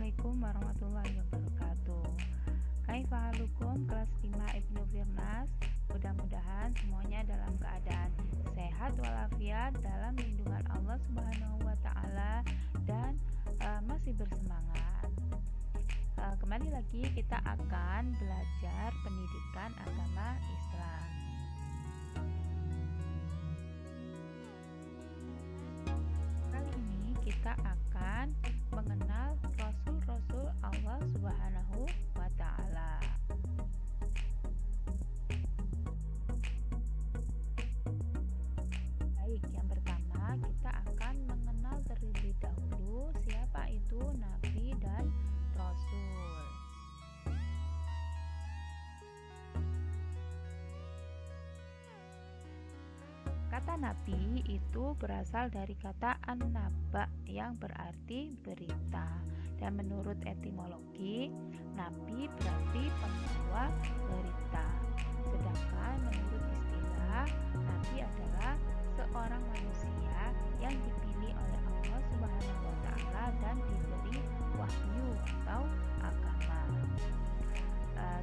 Assalamualaikum warahmatullahi wabarakatuh. Kaifahalukum kelas 5 Ibnu Firnas. Mudah-mudahan semuanya dalam keadaan sehat walafiat, dalam lindungan Allah Subhanahu wa taala, dan masih bersemangat. Kembali lagi kita akan belajar pendidikan agama Islam. Kali ini kita akan mengenal Rasul-Rasul Allah Subhanahu wa ta'ala. Baik, yang pertama kita akan mengenal terlebih dahulu siapa itu Nabi dan Rasul. Kata Nabi itu berasal dari kata an-naba yang berarti berita. Dan menurut etimologi, Nabi berarti pembawa berita. Sedangkan menurut istilah, Nabi adalah seorang manusia yang dipilih oleh Allah Subhanahu wa taala dan diberi wahyu atau agama.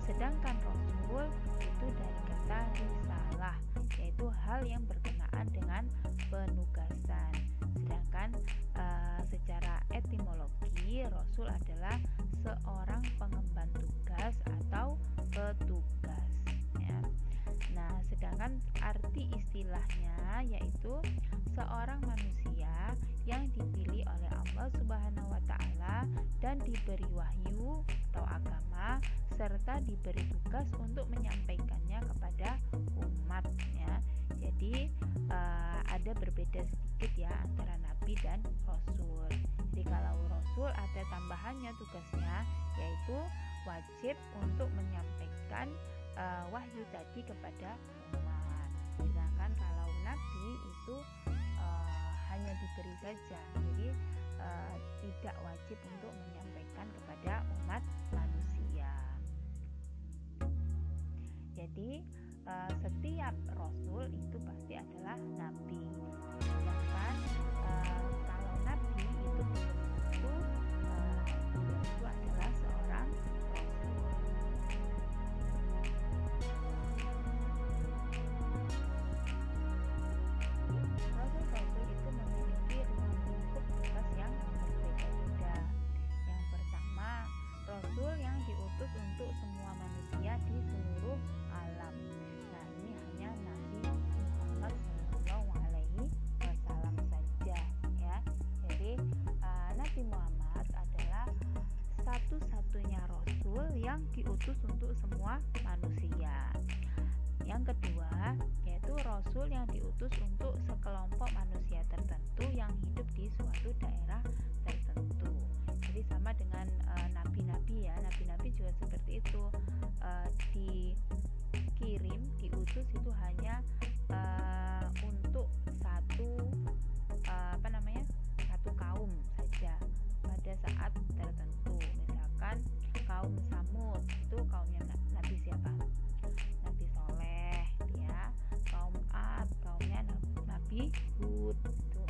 Sedangkan Rasul itu dari kata risalah, yaitu hal yang berkenaan dengan penugasan. Sedangkan secara etimologi, Rasul adalah seorang pengemban tugas atau petugas, ya. Nah, sedangkan arti istilahnya yaitu seorang manusia yang dipilih oleh Allah Subhanahu wa taala dan diberi wahyu atau agama serta diberi tugas untuk menyampaikannya kepada umatnya. Jadi ada berbeda sedikit ya antara Nabi dan Rasul. Jadi kalau Rasul ada tambahannya tugasnya, yaitu wajib untuk menyampaikan wahyu tadi kepada umat. Sedangkan kalau Nabi itu hanya diberi saja, jadi tidak wajib untuk menyampaikan kepada umat manusia. Jadi setiap Rasul itu pasti adalah Nabi. Sedangkan kalau Nabi itu belum tentu dia itu adalah seorang Rasul. Rasul-rasul itu memiliki ruang lingkup tugas yang berbeda-beda. Yang pertama, Rasul yang diutus untuk semua manusia di seluruh alam. Nah, ini hanya Nabi Muhammad SAW saja, ya. Jadi Nabi Muhammad adalah satu-satunya Rasul yang diutus untuk semua manusia. Yang kedua, yaitu Rasul yang diutus untuk sekelompok manusia tertentu yang hidup di suatu daerah tertentu. Jadi sama dengan nabi-nabi ya, nabi-nabi juga seperti itu, dikirim, diutus itu hanya untuk satu satu kaum saja pada saat tertentu. Misalkan kaum Samud itu kaumnya Nabi siapa? Nabi Soleh, ya. Kaum Ad, kaumnya Nabi Hud itu.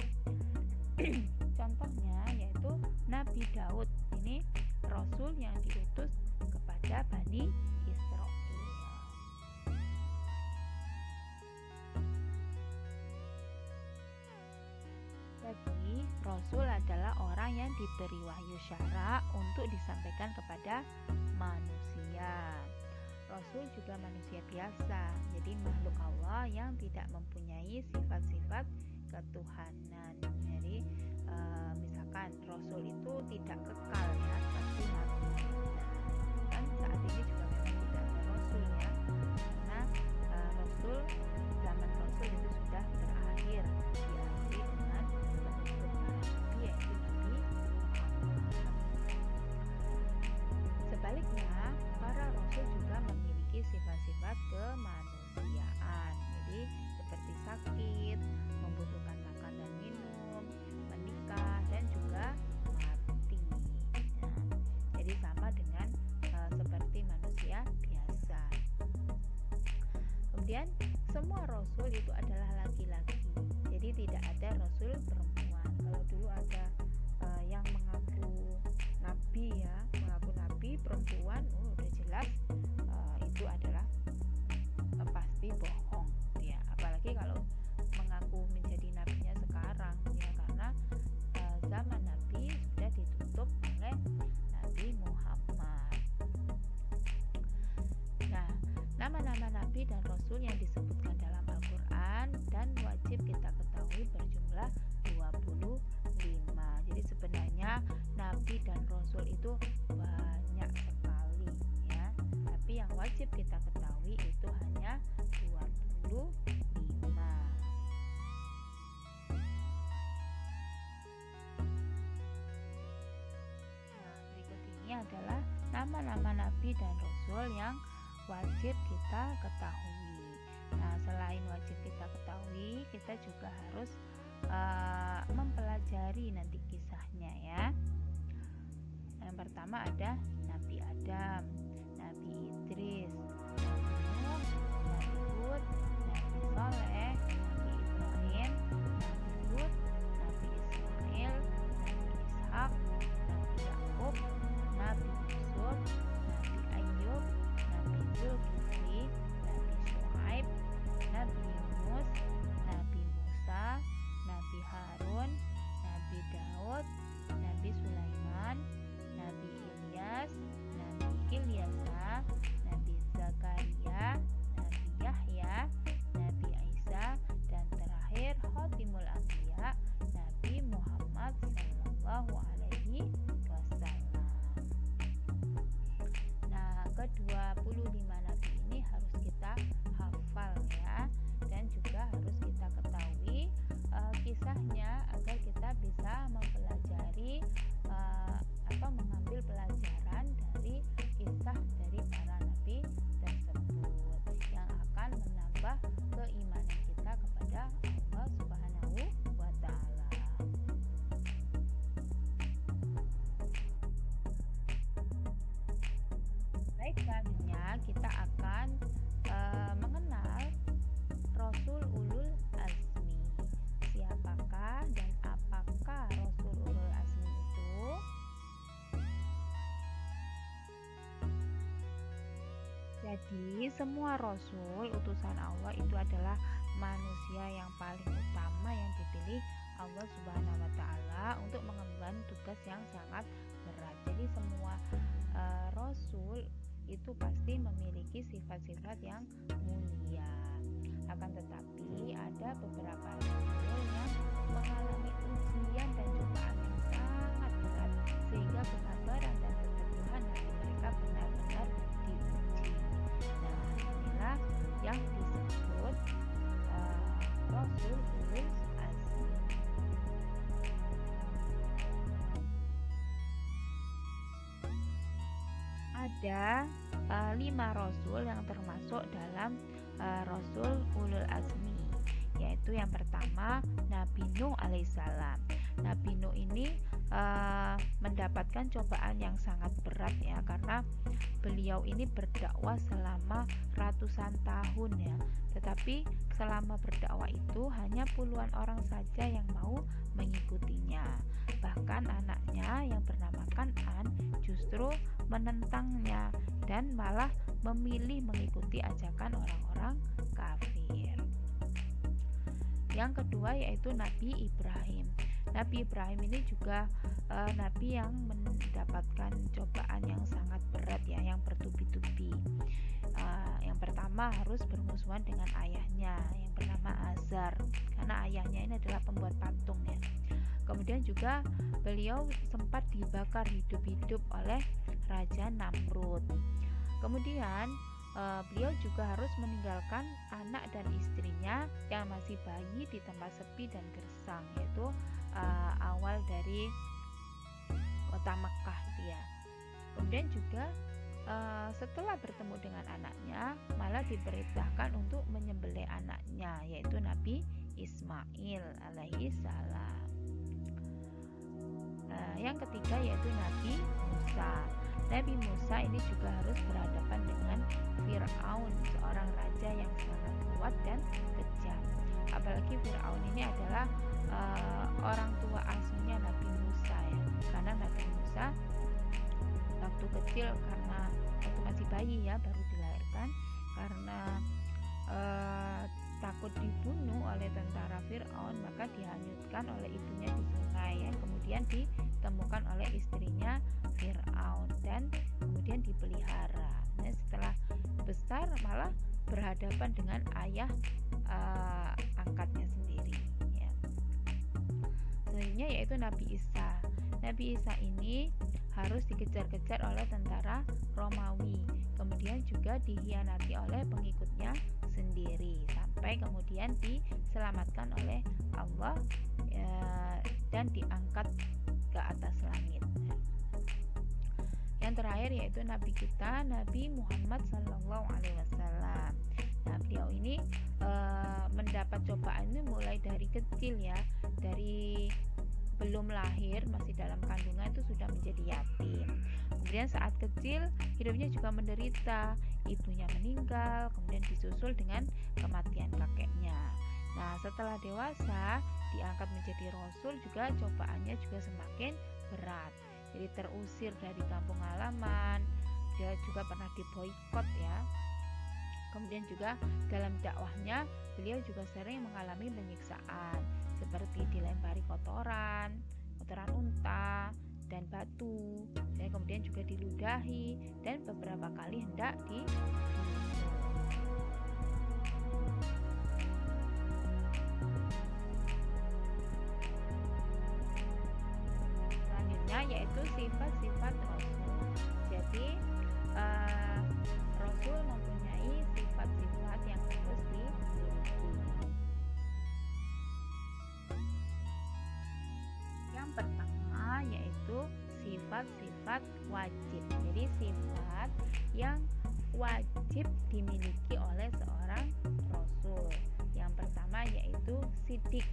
Contohnya yaitu Nabi Daud, ini Rasul yang diutus kepada Bani Israel. Jadi Rasul adalah orang yang diberi wahyu syara untuk disampaikan kepada manusia. Rasul juga manusia biasa, jadi makhluk Allah yang tidak mempunyai sifat-sifat ketuhanan. Jadi misalkan Rasul itu tidak kekal ya, seperti Nabi. Kan saat ini juga memang tidak ada Rasul ya, karena Rasul zaman Rasul itu sudah berakhir, diakhiri dengan penutup Nabi, yaitu Nabi Muhammad. Sebaliknya, para Rasul juga memiliki sifat-sifat kemanusiaan. Jadi seperti sakit, membutuhkan makan dan minum, menikah, dan juga mati. Nah, jadi sama dengan seperti manusia biasa. Kemudian semua Rasul itu adalah laki-laki. Jadi tidak ada Rasul perempuan. Kalau dulu ada yang mengaku Nabi ya, nabi dan rasul yang disebutkan dalam Al-Quran dan wajib kita ketahui berjumlah 25. Jadi sebenarnya nabi dan rasul itu banyak sekali ya, tapi yang wajib kita ketahui itu hanya 25. Nah, berikut ini adalah nama-nama nabi dan rasul yang wajib kita ketahui. Nah, selain wajib kita ketahui, kita juga harus mempelajari nanti kisahnya ya. Yang pertama ada Nabi Adam, Nabi Idris, Nabi Nuh, Nabi Hud, Nabi Saleh, Nabi Ibrahim, Nabi Lut, Nabi Ismail, Nabi Ishak, Nabi Yakub, Nabi Yusuf, Nabi Ayub, Nabi Zulkifli, Nabi Syuaib, Nabi Yunus, Nabi Musa, Nabi Harun, Nabi Daud, Nabi Sulaiman, Nabi Ilyas, Nabi Ilyasa, Nabi Zakaria, Nabi Yahya, Nabi Isa, dan terakhir Khotimul Anbiya, Nabi Muhammad Sallallahu Alaihi Wasallam. Nah, ke-25 nabi ini harus kita hafal ya, dan juga harus kita ketahui kisahnya agar kita bisa mempelajari atau mengambil pelajaran dari kisah dari para nabi tersebut yang akan menambah keimanan kita kepada Allah Subhanahu wa Ta'ala. Baik, selanjutnya kita akan mengenal Rasul Ulul Azmi. Siapakah dan apakah Rasul Ulul Azmi itu? Jadi semua rasul utusan Allah itu adalah manusia yang paling utama yang dipilih Allah Subhanahu wa Ta'ala untuk mengemban tugas yang sangat berat. Jadi semua rasul itu pasti memiliki sifat-sifat yang mulia. Akan tetapi ada beberapa rasul yang mengalami ujian dan cobaan yang sangat berat sehingga kesabaran dan keteguhan hati mereka benar-benar diuji. Nah, inilah yang disebut Rasul Ulul Azmi. Ada 5 rasul yang termasuk dalam Rasul Ulul Azmi, yaitu yang pertama Nabi Nuh alaihissalam. Nabi Nuh ini mendapatkan cobaan yang sangat berat ya, karena beliau ini berdakwah selama ratusan tahun ya, tetapi selama berdakwah itu hanya puluhan orang saja yang mau mengikutinya. Bahkan anaknya yang bernama Kan'an justru menentangnya dan malah memilih mengikuti ajakan orang-orang kafir. Yang kedua yaitu Nabi Ibrahim. Nabi Ibrahim ini juga nabi yang mendapatkan cobaan yang sangat berat ya, yang bertubi-tubi. Yang pertama harus bermusuhan dengan ayahnya yang bernama Azar, karena ayahnya ini adalah pembuat patung ya. Kemudian juga beliau sempat dibakar hidup-hidup oleh Raja Namrud. Kemudian beliau juga harus meninggalkan anak dan istrinya yang masih bayi di tempat sepi dan gersang, yaitu awal dari kota Mekah itu ya. Kemudian juga setelah bertemu dengan anaknya malah diperintahkan untuk menyembelih anaknya, yaitu Nabi Ismail alaihi salam. Yang ketiga yaitu Nabi Musa. Nabi Musa ini juga harus berhadapan dengan Fir'aun, seorang raja yang sangat kuat dan kejam. Apalagi Fir'aun ini adalah orang tua asuhnya Nabi Musa ya, karena Nabi Musa waktu kecil, karena waktu masih bayi ya, baru dilahirkan, karena takut dibunuh oleh tentara Fir'aun, maka dihanyutkan oleh ibunya di sungai yang kemudian ditemukan oleh istrinya Fir'aun dan kemudian dipelihara. Nah, setelah besar malah berhadapan dengan ayah angkatnya sendiri ya. Selanjutnya yaitu Nabi Isa. Nabi Isa ini harus dikejar-kejar oleh tentara Romawi, kemudian juga dihianati oleh pengikutnya sendiri, sampai kemudian diselamatkan oleh Allah dan diangkat ke atas langit. Yang terakhir yaitu Nabi kita, Nabi Muhammad SAW. Nah, beliau ini mendapat cobaan ini mulai dari kecil ya, dari belum lahir, masih dalam kandungan itu sudah menjadi yatim. Kemudian saat kecil hidupnya juga menderita, ibunya meninggal, kemudian disusul dengan kematian kakeknya. Nah, setelah dewasa diangkat menjadi rasul, juga cobaannya juga semakin berat. Jadi terusir dari kampung halaman, dia juga pernah diboikot ya. Kemudian juga dalam dakwahnya beliau juga sering mengalami penyiksaan, seperti dilempari kotoran unta dan batu, dan kemudian juga diludahi dan beberapa kali hendak dibunuh. Selanjutnya yaitu sifat-sifat Rasul. Jadi Rasul mempunyai sifat-sifat yang harus dimiliki. Yang pertama yaitu sifat-sifat wajib. Jadi sifat yang wajib dimiliki oleh seorang Rasul. Yang pertama yaitu sidik,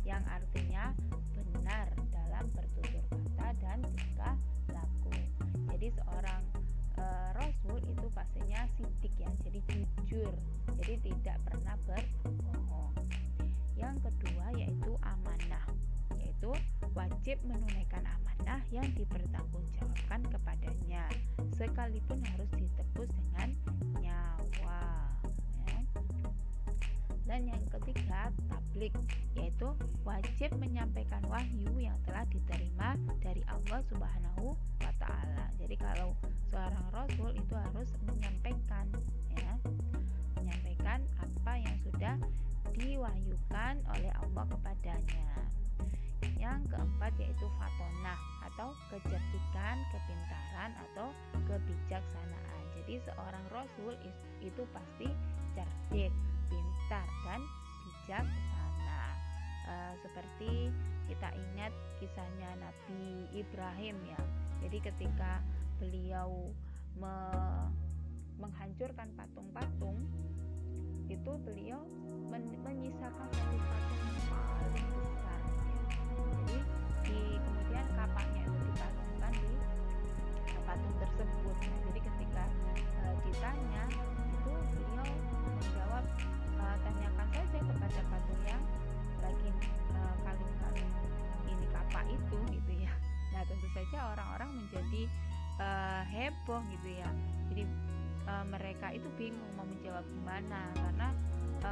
yang artinya benar dalam bertutur kata dan tingkah laku. Jadi seorang Rasul itu pastinya sidik ya, jadi jujur, jadi tidak pernah berbohong. Yang kedua yaitu amanah, yaitu wajib menunaikan amanah yang dipertanggungjawabkan kepadanya, sekalipun harus ditebus dengan nyawa ya. Dan yang ketiga tabligh, yaitu wajib menyampaikan wahyu yang telah diterima dari Allah Subhanahu wa Ta'ala. Jadi kalau seorang Rasul itu harus menyampaikan ya, menyampaikan apa yang sudah diwahyukan oleh Allah kepadanya. Yang keempat yaitu fatonah, atau kecerdikan, kepintaran, atau kebijaksanaan. Jadi seorang Rasul itu pasti cerdik, pintar, dan bijaksana. Seperti kita ingat kisahnya Nabi Ibrahim ya. Jadi ketika beliau menghancurkan patung-patung, itu beliau menyisakan satu patung yang paling besar ya. Jadi kemudian kapaknya itu dipasangkan di patung tersebut. Nah, jadi ketika ditanya itu beliau menjawab, tanyakan saja kepada patung yang lagi kalung-kalung ini kapak itu gitu ya. Nah tentu saja orang-orang menjadi heboh gitu ya. Jadi mereka itu bingung mau menjawab gimana, karena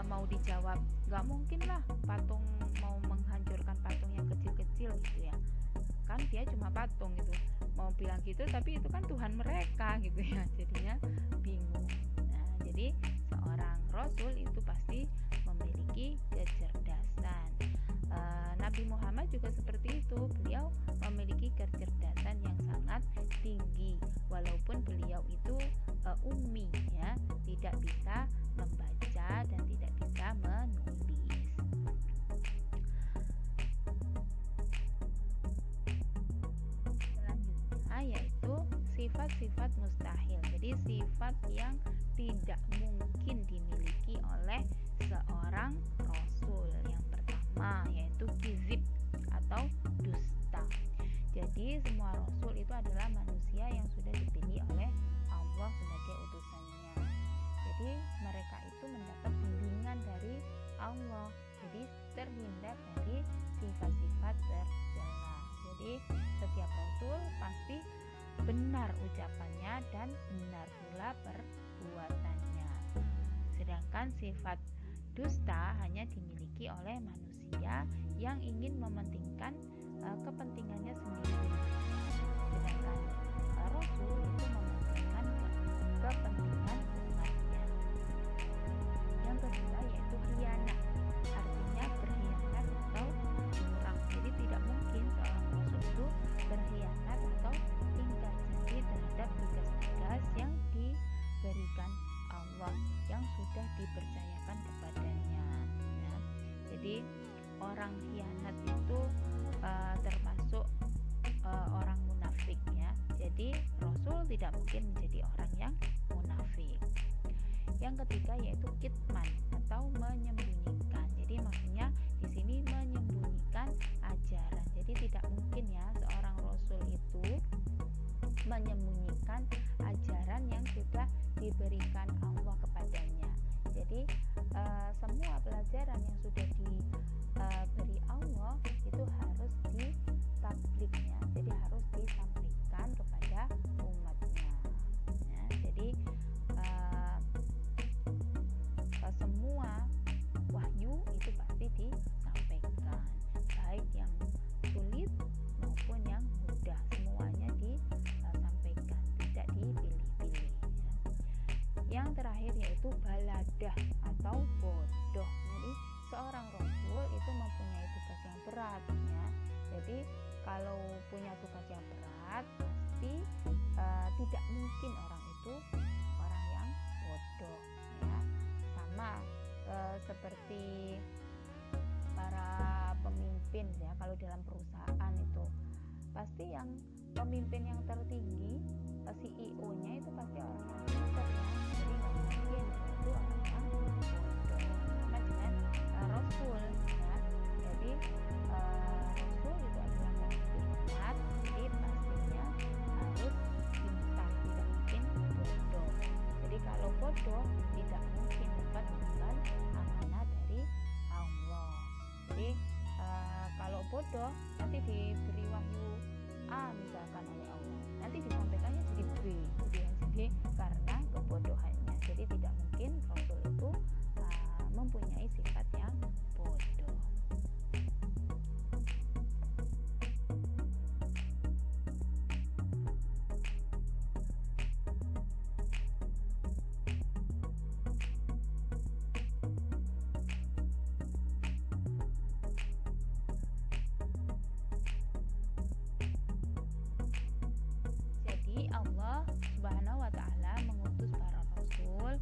mau dijawab nggak mungkin lah patung mau menghancurkan patung yang kecil-kecil gitu ya, kan dia cuma patung gitu, mau bilang gitu tapi itu kan Tuhan mereka gitu ya, jadinya bingung. Nah jadi seorang Rasul itu pasti memiliki kecerdasan. Nabi Muhammad juga seperti itu, beliau memiliki kecerdasan yang sangat tinggi, walaupun beliau itu ummi ya, tidak bisa membaca dan tidak bisa menulis. Selanjutnya yaitu sifat-sifat mustahil. Jadi sifat yang tidak mungkin dimiliki oleh seorang Rasul. Yang pertama yaitu kizib atau dusta. Jadi semua Rasul itu adalah manusia yang sudah dipilih oleh Allah sebagai utusannya. Jadi mereka itu mendapat bimbingan dari Allah, jadi terhindar dari sifat-sifat tercela. Jadi setiap Rasul pasti benar ucapannya dan benar pula perbuatannya. Sedangkan sifat dusta hanya dimiliki oleh manusia yang ingin mementingkan kepentingannya sendiri. Sedangkan Rasul itu mementingkan kepentingan umatnya. khianat, artinya berkhianat atau curang. Jadi tidak mungkin seorang rasul itu berkhianat atau ingkar janji terhadap tugas-tugas yang diberikan Allah, yang sudah dipercayakan kepadanya ya. Jadi orang khianat itu termasuk orang munafik ya. Jadi Rasul tidak mungkin menjadi orang yang munafik. Yang ketiga yaitu kitman atau menyembunyikan. Jadi maksudnya di sini menyembunyikan ajaran. Jadi tidak mungkin ya seorang Rasul itu menyembunyikan ajaran yang sudah diberikan Allah kepadanya. Jadi semua pelajaran yang sudah diberi Allah itu harus ditabliknya, jadi harus disampaikan kepada umatnya ya. Jadi semua wahyu itu pasti disampaikan, baik yang sulit maupun yang mudah, semuanya disampaikan, tidak dipilih-pilih ya. Yang terakhir yaitu baladah atau bodoh. Jadi seorang rasul itu mempunyai tugas yang berat ya. Jadi kalau punya tugas yang berat pasti tidak mungkin orang itu orang yang bodoh ya. Sama seperti para pemimpin ya, kalau dalam perusahaan itu pasti yang pemimpin yang tertinggi, CEO-nya itu pasti orang yang pintar ya. Jadi nggak mungkin itu orang yang bodoh. Sama dengan Rasul ya. Jadi Rasul itu adalah mukjizat, jadi pastinya harus pintar, tidak mungkin bodoh. Jadi kalau bodoh tidak mungkin dapat mengemban amanah dari Allah. Jadi kalau bodoh nanti diberi wahyu A misalkan oleh Allah, nanti disampaikannya jadi B, jadi karena kebodohannya. Jadi tidak mungkin Rasul itu mempunyai sifat yang bodoh. Jadi Allah Subhanahu wa Ta'ala mengutus para rasul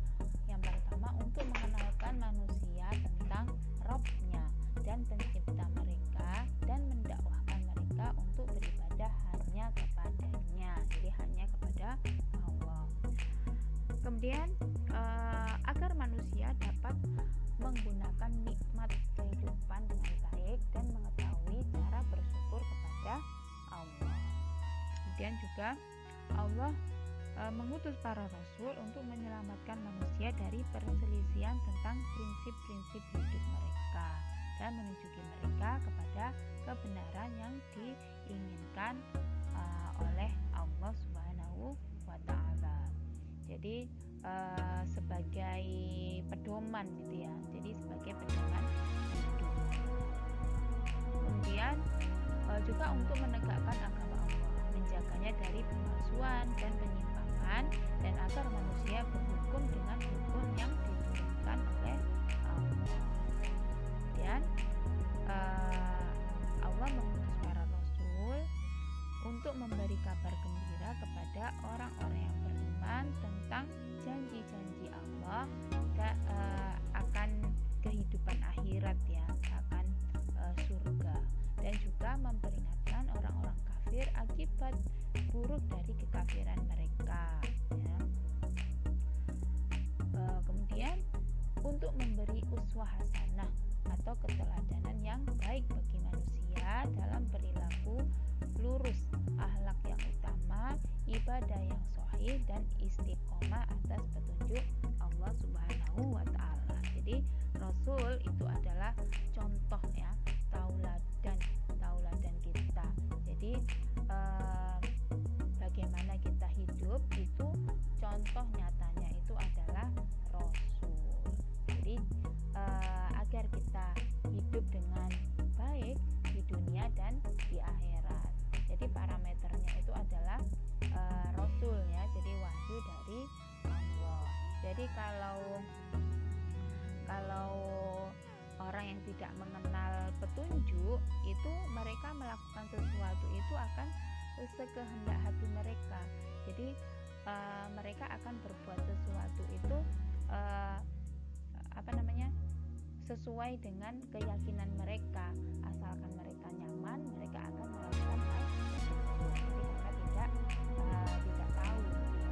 yang pertama untuk mengenalkan manusia tentang Rabb-nya dan pencipta mereka, dan mendakwahkan mereka untuk beribadah hanya kepadanya, jadi hanya kepada Allah. Kemudian agar manusia dapat menggunakan nikmat kehidupan dengan baik dan mengetahui cara bersyukur kepada Allah. Kemudian juga Allah mengutus para rasul untuk menyelamatkan manusia dari perselisihan tentang prinsip-prinsip hidup mereka dan menunjuki mereka kepada kebenaran yang diinginkan oleh Allah Subhanahu wa Ta'ala. Jadi sebagai pedoman gitu ya. Jadi sebagai pedoman hidup. Kemudian juga untuk menegakkan agama Allah, menjaganya dari pemalsuan dan penyimpangan, dan agar manusia berhukum dengan hukum yang diturunkan oleh Allah. Kemudian Allah mengutus para rasul untuk memberi kabar gembira kepada orang-orang yang beriman tentang janji-janji Allah akan kehidupan akhirat ya, akan surga, dan juga memperingatkan orang-orang kafir akibat buruk dari kekafiran mereka ya. Kemudian untuk memberi uswah hasanah atau keteladanan yang baik bagi manusia dalam perilaku lurus, akhlak yang utama, ibadah yang sahih, dan istiqomah atas petunjuk Allah Subhanahu wa Ta'ala. Jadi Rasul itu adalah contoh ya, tauladan kita. Jadi bagaimana kita hidup itu contoh nyatanya itu adalah Rasul. Jadi agar kita hidup dengan baik di dunia dan di akhirat. Jadi parameternya itu adalah Rasul ya, jadi wahyu dari Allah. Jadi kalau Kalau orang yang tidak mengenal petunjuk itu, mereka melakukan sesuatu itu akan sekehendak hati mereka. Jadi mereka akan berbuat sesuatu itu sesuai dengan keyakinan mereka. Asalkan mereka nyaman, mereka akan melakukan hal tersebut. Jadi mereka tidak tahu gitu ya.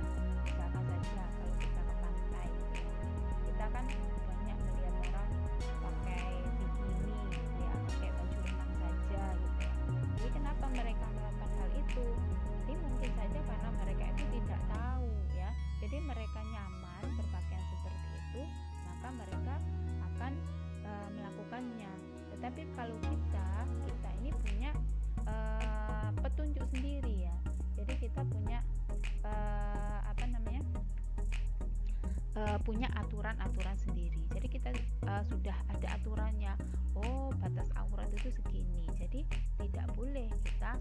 Misalkan saja kalau kita ke pantai gitu ya, kita kan banyak melihat orang pakai bikini gitu ya, pakai baju renang saja gitu ya. Jadi kenapa mereka melakukan hal itu? Jadi mungkin saja karena mereka itu tidak tahu ya. Jadi mereka nyaman berpakaian seperti itu, maka mereka akan melakukannya. Tetapi kalau kita ini punya petunjuk sendiri ya. Jadi kita punya punya aturan-aturan sendiri. Jadi kita sudah ada aturannya. Oh, batas aurat itu segini. Jadi tidak boleh kita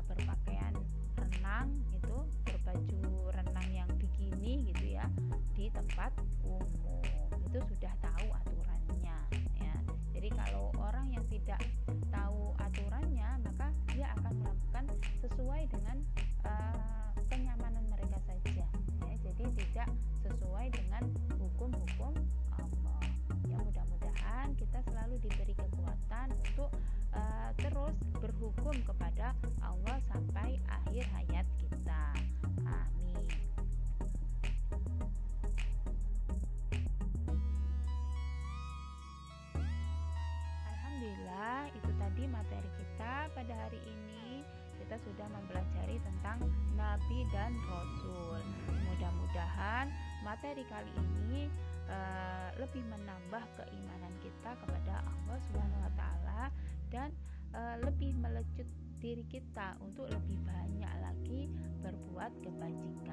berpakaian renang itu, berbaju renang yang bikini gitu ya, di tempat umum. Itu sudah tahu aturannya ya. Jadi kalau orang yang tidak tahu aturannya, maka dia akan melakukan sesuai dengan kenyamanan mereka saja ya. Jadi tidak sesuai dengan hukum-hukum Allah. Ya, mudah-mudahan kita selalu diberi kekuatan untuk terus berhukum kepada Allah sampai akhir hayat kita. Amin. Alhamdulillah, itu tadi materi kita pada hari ini. Kita sudah mempelajari tentang Nabi dan Rasul. Mudah-mudahan materi kali ini lebih menambah keimanan kita kepada Allah Subhanahu wa taala dan lebih melecut diri kita untuk lebih banyak lagi berbuat kebajikan.